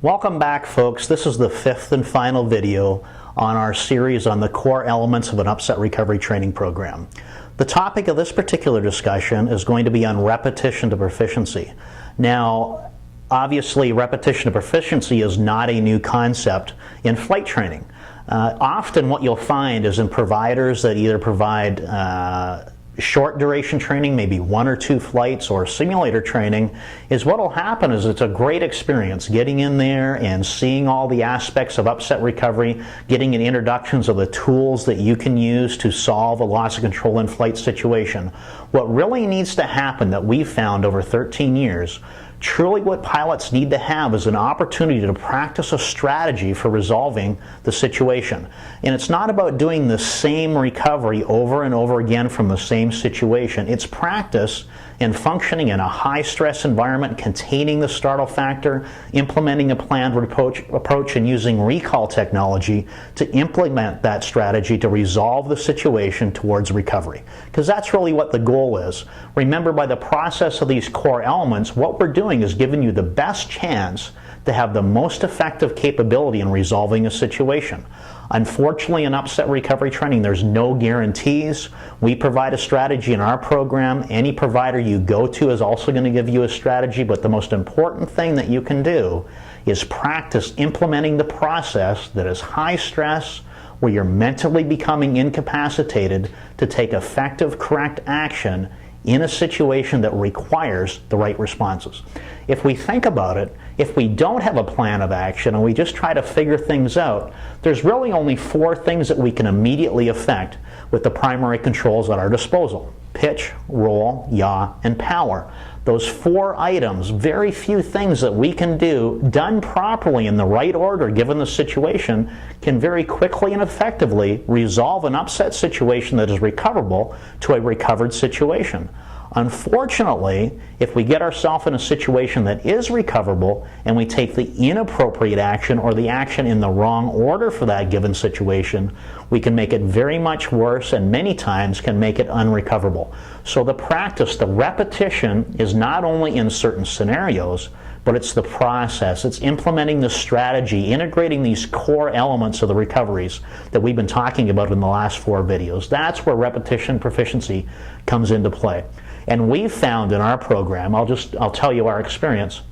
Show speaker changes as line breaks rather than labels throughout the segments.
Welcome back, folks. This is the fifth and final video on our series on the core elements of an upset recovery training program. The topic of this particular discussion is going to be on repetition to proficiency. Now, obviously, repetition to proficiency is not a new concept in flight training. Often what you'll find is in providers that either provide short duration training, maybe 1 or 2 flights, or simulator training, is what will happen is it's a great experience getting in there and seeing all the aspects of upset recovery, getting an introductions of the tools that you can use to solve a loss of control in flight situation. What really needs to happen that we've found over 13 years, truly what pilots need to have is an opportunity to practice a strategy for resolving the situation. And it's not about doing the same recovery over and over again from the same situation. It's practice in functioning in a high-stress environment, containing the startle factor, implementing a planned approach, and using recall technology to implement that strategy to resolve the situation towards recovery. Because that's really what the goal is. Remember, by the process of these core elements, what we're doing is giving you the best chance to have the most effective capability in resolving a situation. Unfortunately, in upset recovery training, there's no guarantees. We provide a strategy in our program. Any provider you go to is also going to give you a strategy, but the most important thing that you can do is practice implementing the process that is high stress, where you're mentally becoming incapacitated to take effective, correct action in a situation that requires the right responses. If we think about it, if we don't have a plan of action and we just try to figure things out, there's really only 4 things that we can immediately affect with the primary controls at our disposal: pitch, roll, yaw, and power. Those 4 items, very few things that we can do, done properly in the right order given the situation, can very quickly and effectively resolve an upset situation that is recoverable to a recovered situation. Unfortunately, if we get ourselves in a situation that is recoverable and we take the inappropriate action or the action in the wrong order for that given situation, we can make it very much worse and many times can make it unrecoverable. So the practice, the repetition, is not only in certain scenarios, but it's the process. It's implementing the strategy, integrating these core elements of the recoveries that we've been talking about in the last 4 videos. That's where repetition proficiency comes into play. And we've found in our program, I'll tell you our experience,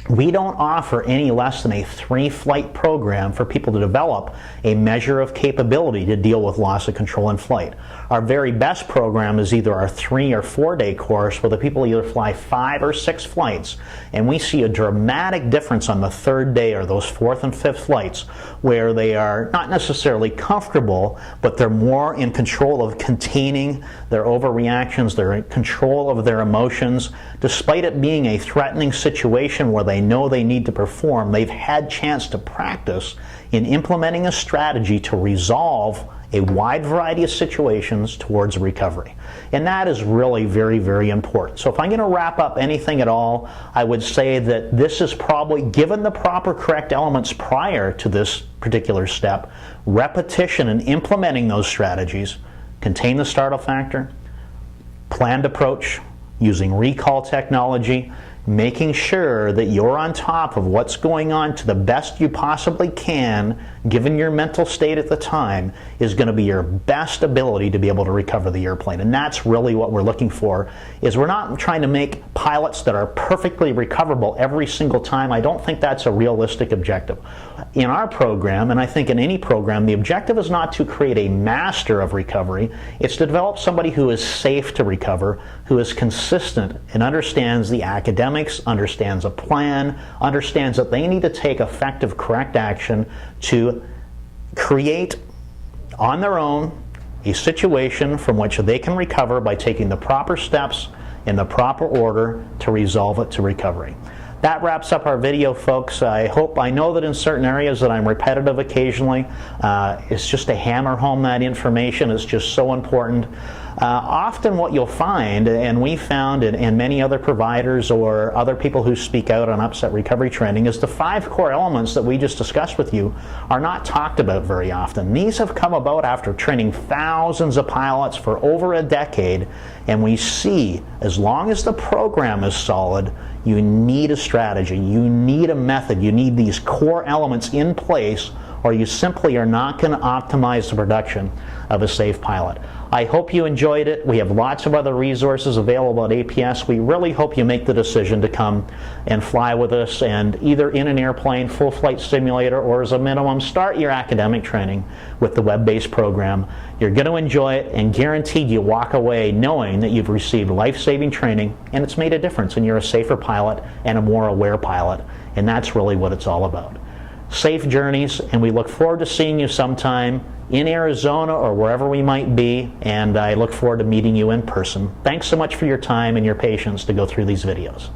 we don't offer any less than a 3-flight program for people to develop a measure of capability to deal with loss of control in flight. Our very best program is either our 3 or 4-day course where the people either fly 5 or 6 flights, and we see a dramatic difference on the 3rd day or those 4th and 5th flights where they are not necessarily comfortable, but they're more in control of containing their overreactions, they're in control of their emotions. Despite it being a threatening situation where they know they need to perform, they've had chance to practice in implementing a strategy to resolve a wide variety of situations towards recovery. And that is really very, very important. So if I'm going to wrap up anything at all, I would say that this is probably, given the proper correct elements prior to this particular step, repetition and implementing those strategies, contain the startle factor, planned approach, using recall technology, making sure that you're on top of what's going on to the best you possibly can, given your mental state at the time, is going to be your best ability to be able to recover the airplane. And that's really what we're looking for, is we're not trying to make pilots that are perfectly recoverable every single time. I don't think that's a realistic objective. In our program, and I think in any program, the objective is not to create a master of recovery. It's to develop somebody who is safe to recover, who is consistent and understands the academics, understands a plan, understands that they need to take effective, correct action to create on their own a situation from which they can recover by taking the proper steps in the proper order to resolve it to recovery. That wraps up our video, folks. I know that in certain areas that I'm repetitive occasionally. It's just to hammer home that information. It's just so important. Often what you'll find, and we found in many other providers or other people who speak out on upset recovery training, is the 5 core elements that we just discussed with you are not talked about very often. These have come about after training thousands of pilots for over a decade, and we see, as long as the program is solid, You need a strategy. You need a method. You need these core elements in place, or you simply are not going to optimize the production of a safe pilot. I hope you enjoyed it. We have lots of other resources available at APS. We really hope you make the decision to come and fly with us, and either in an airplane, full flight simulator, or as a minimum, start your academic training with the web-based program. You're going to enjoy it, and guaranteed you walk away knowing that you've received life-saving training and it's made a difference, and you're a safer pilot and a more aware pilot. And that's really what it's all about. Safe journeys, and we look forward to seeing you sometime in Arizona or wherever we might be, and I look forward to meeting you in person. Thanks so much for your time and your patience to go through these videos.